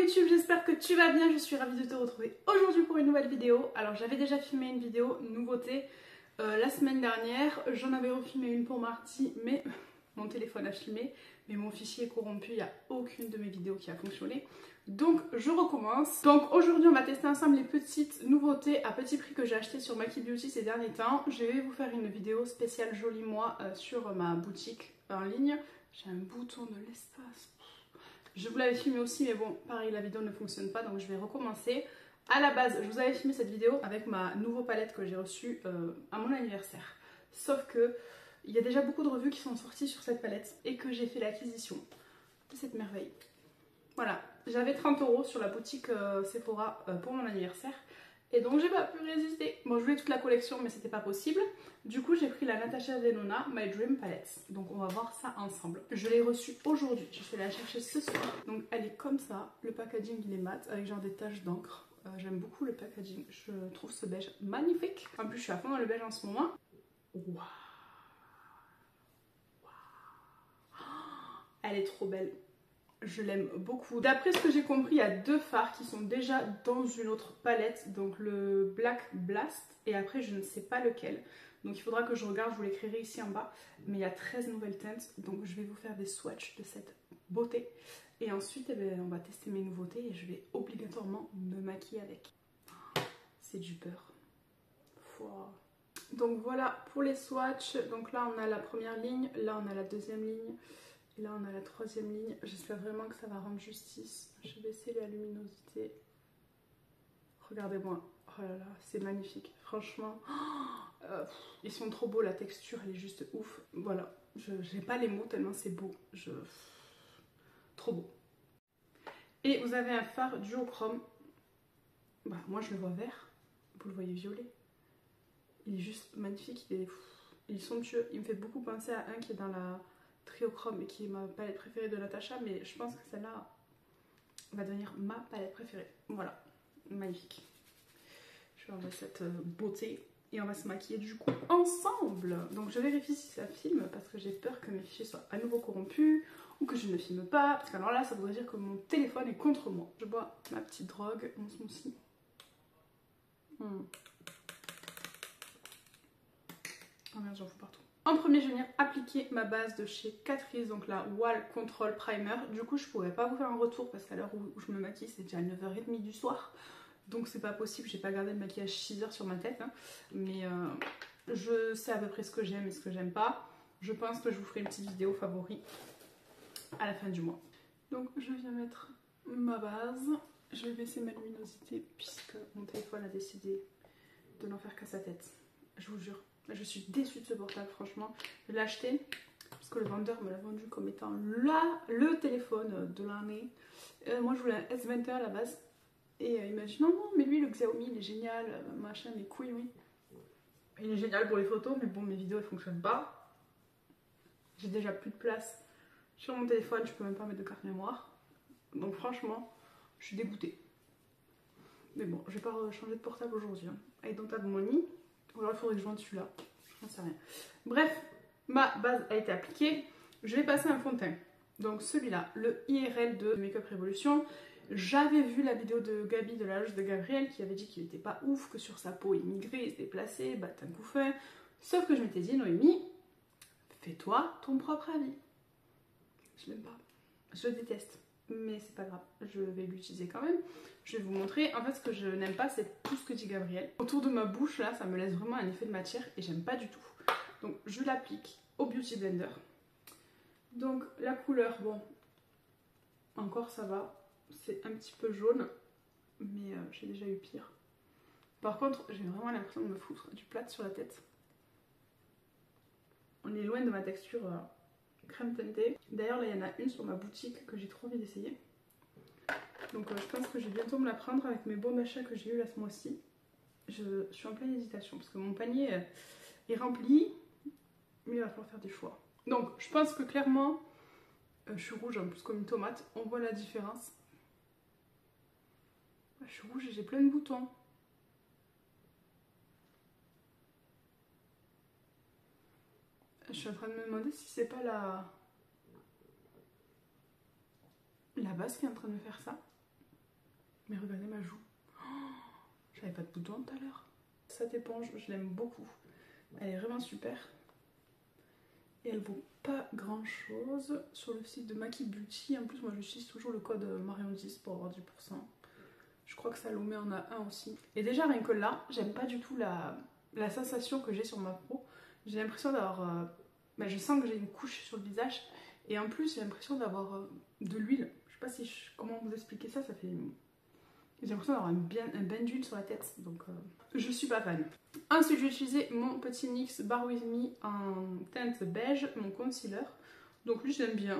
YouTube, j'espère que tu vas bien, je suis ravie de te retrouver aujourd'hui pour une nouvelle vidéo. Alors j'avais déjà filmé une vidéo nouveauté la semaine dernière, j'en avais refilmé une pour mardi, mais mon téléphone a filmé, mais mon fichier est corrompu, il n'y a aucune de mes vidéos qui a fonctionné. Donc je recommence. Donc aujourd'hui on va tester ensemble les petites nouveautés à petit prix que j'ai acheté sur Maki Beauty ces derniers temps. Je vais vous faire une vidéo spéciale Joli Moi sur ma boutique en ligne. J'ai un bouton de l'espace. Je vous l'avais filmé aussi, mais bon, pareil, la vidéo ne fonctionne pas, donc je vais recommencer. À la base, je vous avais filmé cette vidéo avec ma nouvelle palette que j'ai reçue à mon anniversaire. Sauf que il y a déjà beaucoup de revues qui sont sorties sur cette palette et que j'ai fait l'acquisition de cette merveille. Voilà, j'avais 30 € sur la boutique Sephora pour mon anniversaire. Et donc j'ai pas pu résister. Bon, je voulais toute la collection mais c'était pas possible. Du coup j'ai pris la Natasha Denona My Dream Palette. Donc on va voir ça ensemble. Je l'ai reçue aujourd'hui, je vais la chercher ce soir. Donc elle est comme ça, le packaging il est mat avec genre des taches d'encre. J'aime beaucoup le packaging, je trouve ce beige magnifique. En plus je suis à fond dans le beige en ce moment. Waouh, elle est trop belle. Je l'aime beaucoup. D'après ce que j'ai compris, il y a deux fards qui sont déjà dans une autre palette. Donc le Black Blast et après je ne sais pas lequel. Donc il faudra que je regarde, je vous l'écrirai ici en bas. Mais il y a 13 nouvelles teintes. Donc je vais vous faire des swatchs de cette beauté. Et ensuite eh bien, on va tester mes nouveautés et je vais obligatoirement me maquiller avec. C'est du beurre. Wow. Donc voilà pour les swatchs. Donc là on a la première ligne, là on a la deuxième ligne. Et là on a la troisième ligne, j'espère vraiment que ça va rendre justice. Je vais baisser la luminosité. Regardez-moi, oh là là, c'est magnifique. Franchement, ils sont trop beaux, la texture elle est juste ouf. Voilà, j'ai pas les mots tellement c'est beau. Trop beau. Et vous avez un fard duochrome. Bah, moi je le vois vert, vous le voyez violet. Il est juste magnifique, il est somptueux. Il me fait beaucoup penser à un qui est dans la Triochrome et qui est ma palette préférée de Natasha, mais je pense que celle-là va devenir ma palette préférée. Voilà, magnifique. Je vais enlever cette beauté et on va se maquiller du coup ensemble. Donc je vérifie si ça filme parce que j'ai peur que mes fichiers soient à nouveau corrompus ou que je ne filme pas, parce qu'alors là ça voudrait dire que mon téléphone est contre moi. Je bois ma petite drogue, mon smoothie. Oh merde, j'en fous partout. En premier, je vais venir appliquer ma base de chez Catrice, donc la Wall Control Primer. Du coup, je pourrais pas vous faire un retour parce qu'à l'heure où je me maquille, c'est déjà 9h30 du soir. Donc c'est pas possible, j'ai pas gardé le maquillage 6 heures sur ma tête. Hein. Mais je sais à peu près ce que j'aime et ce que j'aime pas. Je pense que je vous ferai une petite vidéo favori à la fin du mois. Donc je viens mettre ma base. Je vais baisser ma luminosité puisque mon téléphone a décidé de n'en faire qu'à sa tête. Je vous jure. Je suis déçue de ce portable, franchement. Je l'ai acheté parce que le vendeur me l'a vendu comme étant le téléphone de l'année. Moi, je voulais un S21 à la base. Et il m'a dit non, non, mais lui, le Xiaomi, il est génial, machin, mes couilles, oui. Il est génial pour les photos, mais bon, mes vidéos, elles fonctionnent pas. J'ai déjà plus de place sur mon téléphone, je peux même pas mettre de carte mémoire. Donc, franchement, je suis dégoûtée. Mais bon, je vais pas changer de portable aujourd'hui. Hein. I don't have money. Ou alors il faudrait que je vende celui-là. Je n'en sais rien. Bref, ma base a été appliquée. Je vais passer un fond de teint. Donc celui-là, le IRL de Makeup Revolution. J'avais vu la vidéo de Gabi de la loge de Gabriel qui avait dit qu'il n'était pas ouf, que sur sa peau il migrait, il se déplaçait, bah un coup fait. Sauf que je m'étais dit, Noémie, fais-toi ton propre avis. Je l'aime pas. Je le déteste. Mais c'est pas grave, je vais l'utiliser quand même. Je vais vous montrer. En fait, ce que je n'aime pas, c'est tout ce que dit Gabriel. Autour de ma bouche, là, ça me laisse vraiment un effet de matière et j'aime pas du tout. Donc, je l'applique au Beauty Blender. Donc, la couleur, bon, encore ça va. C'est un petit peu jaune, mais j'ai déjà eu pire. Par contre, j'ai vraiment l'impression de me foutre du plâtre sur la tête. On est loin de ma texture crème teintée. D'ailleurs, là, il y en a une sur ma boutique que j'ai trop envie d'essayer. Donc je pense que je vais bientôt me la prendre avec mes bons d'achat que j'ai eu là ce mois-ci. Je suis en pleine hésitation parce que mon panier est rempli, mais il va falloir faire des choix. Donc je pense que clairement, je suis rouge en plus comme une tomate, on voit la différence. Je suis rouge et j'ai plein de boutons. Je suis en train de me demander si c'est pas la base qui est en train de me faire ça. Mais regardez ma joue. J'avais pas de bouton tout à l'heure. Cette éponge, je l'aime beaucoup. Elle est vraiment super. Et elle vaut pas grand chose sur le site de Maki Beauty. En plus, moi j'utilise toujours le code Marion10 pour avoir 10%. Je crois que Salomé en a un aussi. Et déjà, rien que là, j'aime pas du tout la sensation que j'ai sur ma peau. J'ai l'impression d'avoir. Je sens que j'ai une couche sur le visage. Et en plus, j'ai l'impression d'avoir de l'huile. Je sais pas si comment vous expliquer ça. Ça fait. J'ai l'impression d'avoir un bain d'huile sur la tête. Donc, je suis pas fan. Ensuite, je vais utiliser mon petit NYX Bar With Me en teinte beige, mon concealer. Donc, lui, je l'aime bien.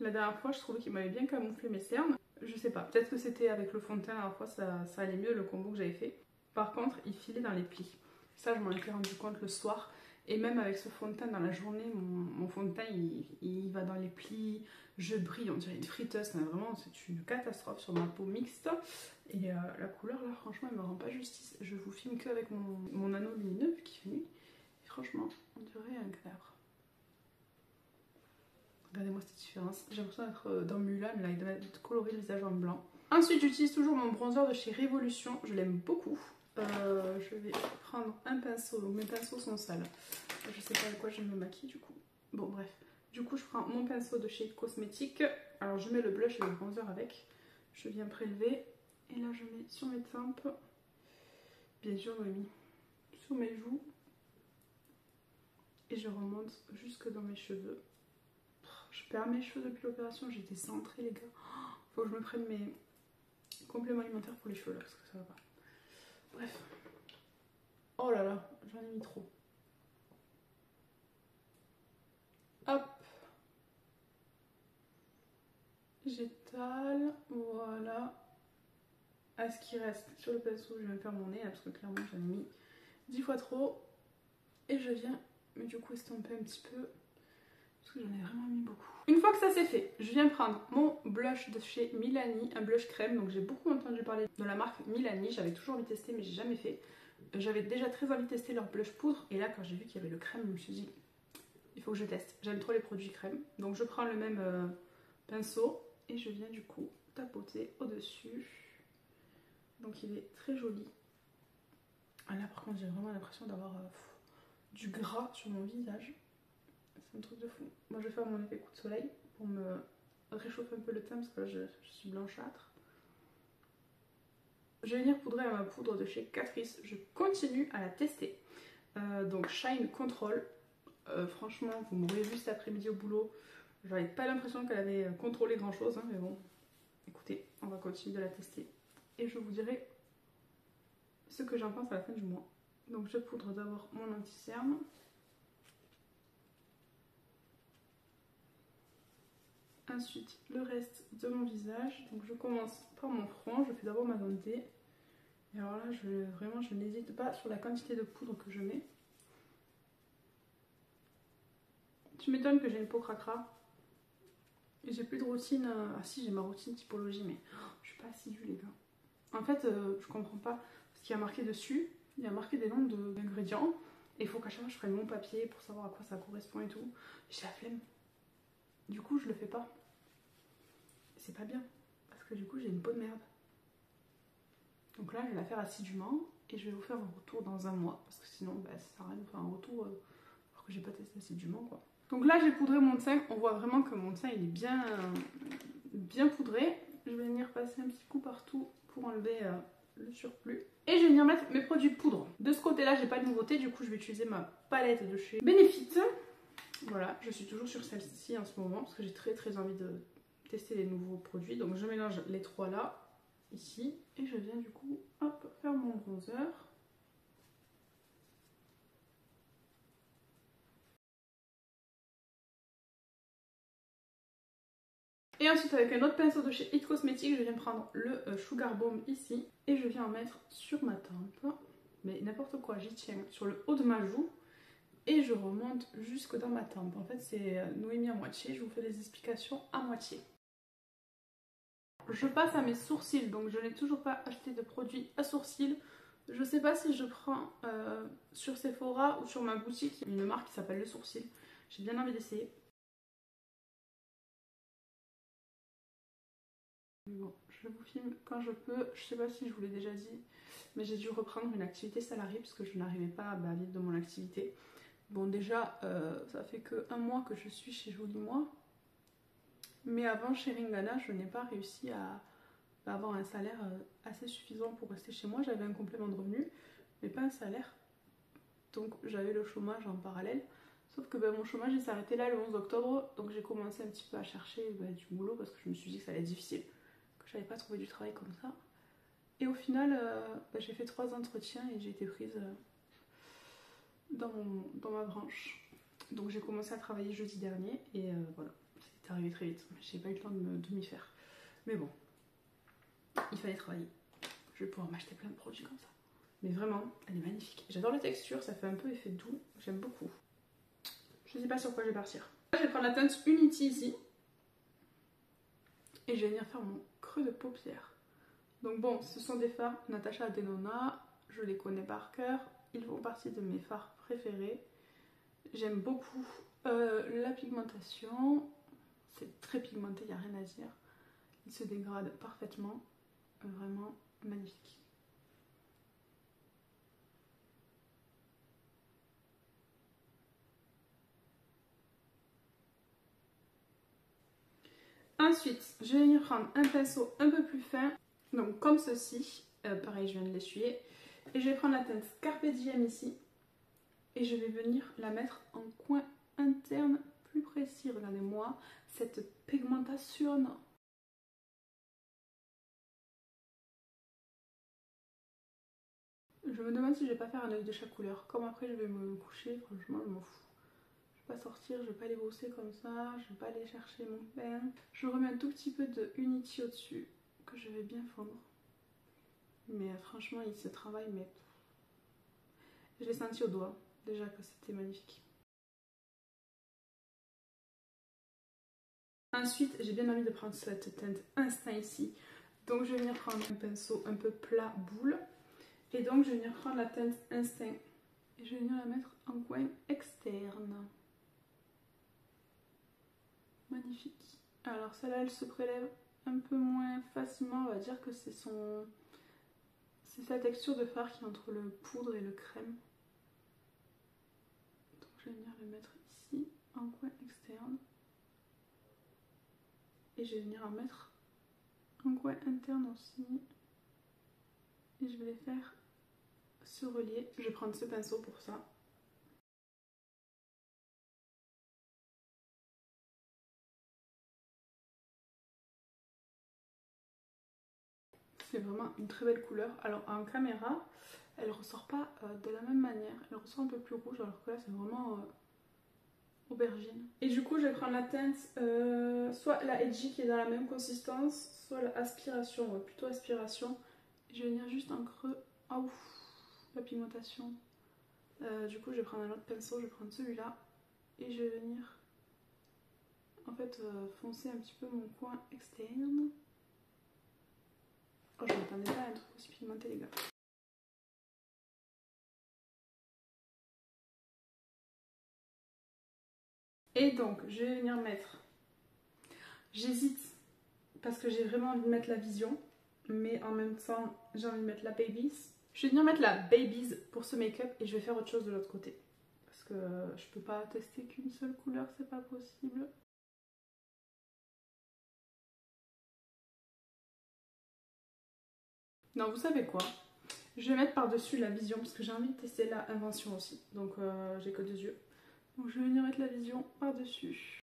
La dernière fois, je trouvais qu'il m'avait bien camouflé mes cernes. Je sais pas, peut-être que c'était avec le fond de teint la dernière fois, ça allait mieux le combo que j'avais fait. Par contre, il filait dans les plis. Ça, je m'en étais rendu compte le soir. Et même avec ce fond de teint dans la journée, mon fond de teint, il va dans les plis. Je brille, on dirait une friteuse. Vraiment, c'est une catastrophe sur ma peau mixte. Et la couleur, là, franchement, elle me rend pas justice. Je vous filme qu'avec mon anneau lumineux, vu qu'il fait nuit. Et franchement, on dirait un cadavre. Regardez-moi cette différence. J'ai l'impression d'être dans Mulan, là, il doit colorer le visage en blanc. Ensuite, j'utilise toujours mon bronzer de chez Révolution. Je l'aime beaucoup. Je vais prendre un pinceau. Donc mes pinceaux sont sales. Je sais pas avec quoi je me maquille du coup. Bon, bref. Du coup, je prends mon pinceau de chez Cosmétique. Alors, je mets le blush et le bronzer avec. Je viens prélever. Et là, je mets sur mes tempes. Bien sûr, je l'ai mis sur mes joues. Et je remonte jusque dans mes cheveux. Je perds mes cheveux depuis l'opération, j'ai été centrée les gars. Faut que je me prenne mes compléments alimentaires pour les cheveux là parce que ça va pas. Bref. Oh là là, j'en ai mis trop. Hop. J'étale, voilà. À ce qui reste sur le pinceau, je vais faire mon nez là, parce que clairement j'en ai mis 10 fois trop. Et je viens, mais du coup estomper un petit peu. Parce que j'en ai vraiment mis beaucoup. Une fois que ça c'est fait, je viens prendre mon blush de chez Milani, un blush crème. Donc j'ai beaucoup entendu parler de la marque Milani, j'avais toujours envie de tester mais j'ai jamais fait. J'avais déjà très envie de tester leur blush poudre et là quand j'ai vu qu'il y avait le crème, je me suis dit il faut que je teste. J'aime trop les produits crème. Donc je prends le même pinceau et je viens du coup tapoter au-dessus. Donc il est très joli. Ah là par contre j'ai vraiment l'impression d'avoir du gras sur mon visage. C'est un truc de fou. Moi je vais faire mon effet coup de soleil pour me réchauffer un peu le teint parce que là je suis blanchâtre. Je vais venir poudrer à ma poudre de chez Catrice. Je continue à la tester. Donc Shine Control. Franchement, vous m'auriez vu cet après-midi au boulot. J'avais pas l'impression qu'elle avait contrôlé grand chose. Hein, mais bon, écoutez, on va continuer de la tester. Et je vous dirai ce que j'en pense à la fin du mois. Donc je poudre d'abord mon anti-cerne. Ensuite le reste de mon visage. Donc je commence par mon front, je fais d'abord ma zone D. Et alors là je n'hésite pas sur la quantité de poudre que je mets. Tu m'étonnes que j'ai une peau cracra. J'ai plus de routine. Ah si, j'ai ma routine typologie mais je suis pas assidue les gars. En fait je comprends pas ce qu'il y a marqué dessus. Il y a marqué des noms d'ingrédients. Et il faut qu'à chaque fois je prenne mon papier pour savoir à quoi ça correspond et tout. J'ai la flemme. Du coup je le fais pas. C'est pas bien. Parce que du coup j'ai une peau de merde. Donc là je vais la faire assidûment. Et je vais vous faire un retour dans un mois. Parce que sinon ça sert à rien de faire un retour alors que j'ai pas testé assidûment quoi. Donc là j'ai poudré mon teint. On voit vraiment que mon teint il est bien poudré. Je vais venir passer un petit coup partout pour enlever le surplus. Et je vais venir mettre mes produits poudre. De ce côté là j'ai pas de nouveauté. Du coup je vais utiliser ma palette de chez Benefit. Voilà, je suis toujours sur celle-ci en ce moment parce que j'ai très envie de tester les nouveaux produits. Donc je mélange les trois là, ici, et je viens du coup hop, faire mon bronzer. Et ensuite avec un autre pinceau de chez It Cosmetics, je viens prendre le Sugar Bomb ici et je viens en mettre sur ma tempe. Mais n'importe quoi, j'y tiens sur le haut de ma joue. Et je remonte jusque dans ma tempe. En fait c'est Noémie à moitié, je vous fais des explications à moitié. Je passe à mes sourcils, donc je n'ai toujours pas acheté de produits à sourcils. Je sais pas si je prends sur Sephora ou sur ma boutique, une marque qui s'appelle Le Sourcil. J'ai bien envie d'essayer. Bon, je vous filme quand je peux. Je sais pas si je vous l'ai déjà dit, mais j'ai dû reprendre une activité salariée parce que je n'arrivais pas à vivre de mon activité. Bon, déjà, ça fait que 1 mois que je suis chez Joli Moi. Mais avant, chez Ringana, je n'ai pas réussi à avoir un salaire assez suffisant pour rester chez moi. J'avais un complément de revenu, mais pas un salaire. Donc j'avais le chômage en parallèle. Sauf que mon chômage il s'est arrêté là le 11 octobre. Donc j'ai commencé un petit peu à chercher du boulot parce que je me suis dit que ça allait être difficile. Que j'avais pas trouvé du travail comme ça. Et au final, j'ai fait 3 entretiens et j'ai été prise dans ma branche. Donc j'ai commencé à travailler jeudi dernier et voilà. C'est arrivé très vite. J'ai pas eu le temps de m'y faire. Mais bon, il fallait travailler. Je vais pouvoir m'acheter plein de produits comme ça. Mais vraiment, elle est magnifique. J'adore la texture, ça fait un peu effet doux. J'aime beaucoup. Je sais pas sur quoi je vais partir. Je vais prendre la teinte Unity ici. Et je vais venir faire mon creux de paupière. Donc bon, ce sont des fards Natasha Denona. Je les connais par cœur. Ils font partie de mes fards préférés. J'aime beaucoup la pigmentation. C'est très pigmenté, il n'y a rien à dire. Il se dégrade parfaitement. Vraiment magnifique. Ensuite, je vais venir prendre un pinceau un peu plus fin, donc comme ceci. Pareil, je viens de l'essuyer. Et je vais prendre la teinte Carpe Diem ici. Et je vais venir la mettre en coin interne plus précis. Regardez-moi cette pigmentation. Je me demande si je vais pas faire un œil de chaque couleur. Comme après je vais me coucher, franchement je m'en fous. Je vais pas sortir, je vais pas les brosser comme ça, je vais pas aller chercher mon pain. Je remets un tout petit peu de Unity au-dessus que je vais bien fondre. Mais franchement il se travaille, mais je l'ai senti au doigt déjà que c'était magnifique. Ensuite j'ai bien envie de prendre cette teinte Instinct ici. Donc je vais venir prendre un pinceau un peu plat boule. Et donc je vais venir prendre la teinte Instinct. Et je vais venir la mettre en coin externe. Magnifique. Alors celle-là elle se prélève un peu moins facilement. On va dire que c'est sa texture de fard qui est entre le poudre et le crème. Donc je vais venir le mettre ici en coin externe. Et je vais venir en mettre en coin interne aussi. Et je vais les faire se relier. Je vais prendre ce pinceau pour ça. C'est vraiment une très belle couleur. Alors en caméra, elle ressort pas de la même manière. Elle ressort un peu plus rouge alors que là c'est vraiment aubergine. Et du coup je vais prendre la teinte soit la Edgy qui est dans la même consistance, soit l'aspiration, ouais, plutôt aspiration. Je vais venir juste en creux. Ah ouf, la pigmentation. Du coup je vais prendre un autre pinceau, je vais prendre celui-là. Et je vais venir en fait foncer un petit peu mon coin externe. Oh, je m'attendais pas à un truc aussi pigmenté les gars. Et donc je vais venir mettre, j'hésite parce que j'ai vraiment envie de mettre la Vision, mais en même temps j'ai envie de mettre la Baby's. Je vais venir mettre la Baby's pour ce make-up et je vais faire autre chose de l'autre côté. Parce que je peux pas tester qu'une seule couleur, c'est pas possible. Non, vous savez quoi? Je vais mettre par-dessus la Vision parce que j'ai envie de tester la Invention aussi. Donc j'ai que 2 yeux. Donc je vais venir mettre la Vision par-dessus.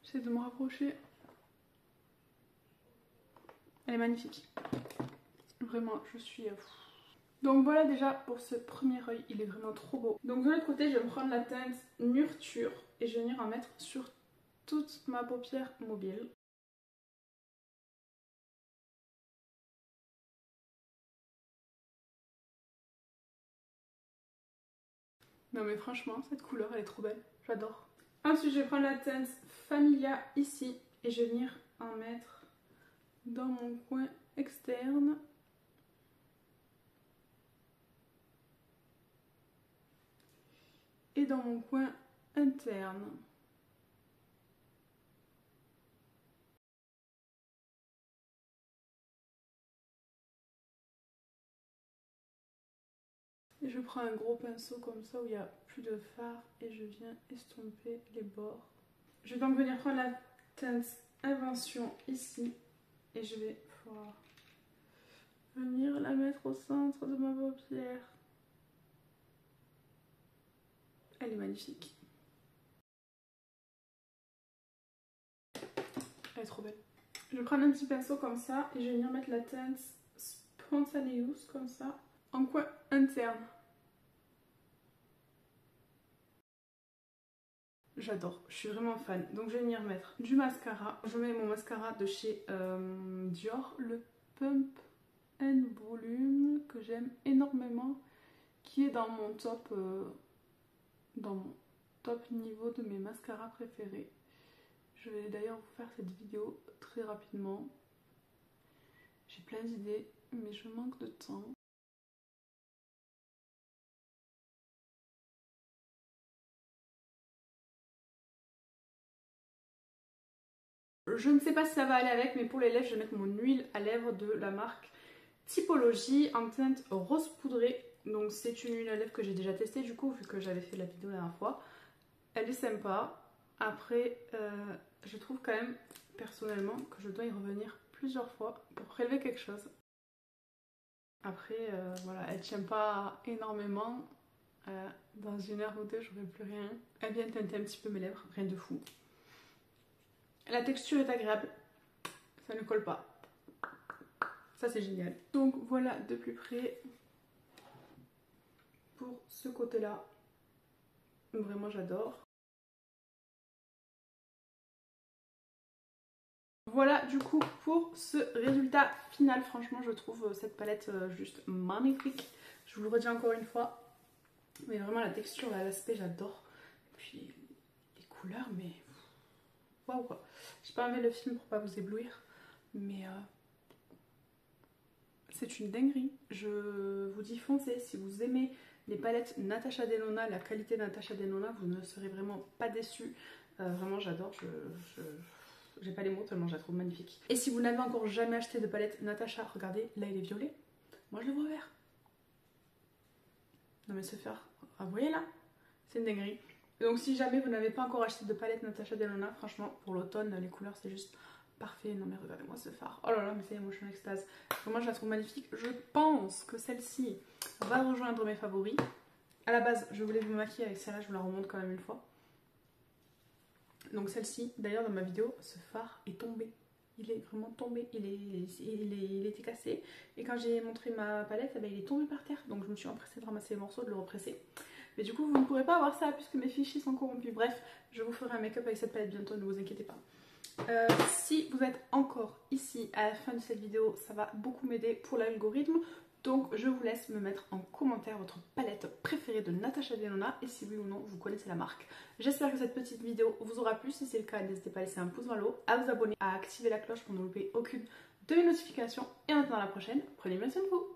J'essaie de me rapprocher. Elle est magnifique. Vraiment, je suis... Donc voilà déjà pour ce premier œil, il est vraiment trop beau. Donc de l'autre côté, je vais me prendre la teinte Nurture et je vais venir en mettre sur toute ma paupière mobile. Non mais franchement, cette couleur elle est trop belle, j'adore. Ensuite, je vais prendre la teinte Familia ici et je vais venir en mettre dans mon coin externe. Et dans mon coin interne. Et je prends un gros pinceau comme ça où il n'y a plus de fard et je viens estomper les bords. Je vais donc venir prendre la teinte Invention ici et je vais pouvoir venir la mettre au centre de ma paupière. Elle est magnifique. Elle est trop belle. Je vais prendre un petit pinceau comme ça et je vais venir mettre la teinte Spontaneous comme ça en coin interne. J'adore, je suis vraiment fan. Donc je vais venir mettre du mascara. Je mets mon mascara de chez Dior, le Pump and Volume, que j'aime énormément, qui est dans mon top niveau de mes mascaras préférés. Je vais d'ailleurs vous faire cette vidéo très rapidement. J'ai plein d'idées, mais je manque de temps. Je ne sais pas si ça va aller avec, mais pour les lèvres, je vais mettre mon huile à lèvres de la marque Typologie en teinte rose poudrée. Donc c'est une huile à lèvres que j'ai déjà testée du coup, vu que j'avais fait la vidéo la dernière fois. Elle est sympa. Après, je trouve quand même personnellement que je dois y revenir plusieurs fois pour prélever quelque chose. Après, voilà, elle tient pas énormément. Dans une heure ou deux, j'aurai plus rien. Elle vient teinter un petit peu mes lèvres, rien de fou. La texture est agréable, ça ne colle pas. Ça c'est génial. Donc voilà de plus près pour ce côté-là. Vraiment j'adore. Voilà du coup pour ce résultat final. Franchement je trouve cette palette juste magnifique. Je vous le redis encore une fois. Mais vraiment la texture, l'aspect j'adore. Puis les couleurs, mais waouh quoi. J'ai pas enlevé le film pour pas vous éblouir. Mais c'est une dinguerie. Je vous dis foncez. Si vous aimez les palettes Natasha Denona, la qualité de Natasha Denona, vous ne serez vraiment pas déçus. Vraiment j'adore. J'ai pas les mots tellement je la trouve magnifique. Et si vous n'avez encore jamais acheté de palette Natasha, regardez, là il est violet. Moi je le vois vert. Non mais se faire. Ah, vous voyez là, c'est une dinguerie. Donc si jamais vous n'avez pas encore acheté de palette Natasha Denona, franchement pour l'automne les couleurs c'est juste parfait. Non mais regardez-moi ce fard. Oh là là mais c'est moi je suis en extase. Moi je la trouve magnifique. Je pense que celle-ci va rejoindre mes favoris. À la base je voulais vous maquiller avec celle-là, je vous la remonte quand même une fois. Donc celle-ci, d'ailleurs dans ma vidéo, ce fard est tombé. Il est vraiment tombé, il était cassé. Et quand j'ai montré ma palette, il est tombé par terre. Donc je me suis empressée de ramasser les morceaux, de le represser. Mais du coup vous ne pourrez pas avoir ça puisque mes fichiers sont corrompus. Bref, je vous ferai un make-up avec cette palette bientôt, ne vous inquiétez pas. Si vous êtes encore ici à la fin de cette vidéo, ça va beaucoup m'aider pour l'algorithme. Donc je vous laisse me mettre en commentaire votre palette préférée de Natasha Denona et si oui ou non vous connaissez la marque. J'espère que cette petite vidéo vous aura plu. Si c'est le cas, n'hésitez pas à laisser un pouce vers le haut, à vous abonner, à activer la cloche pour ne louper aucune de mes notifications. Et maintenant à la prochaine, prenez bien soin de vous.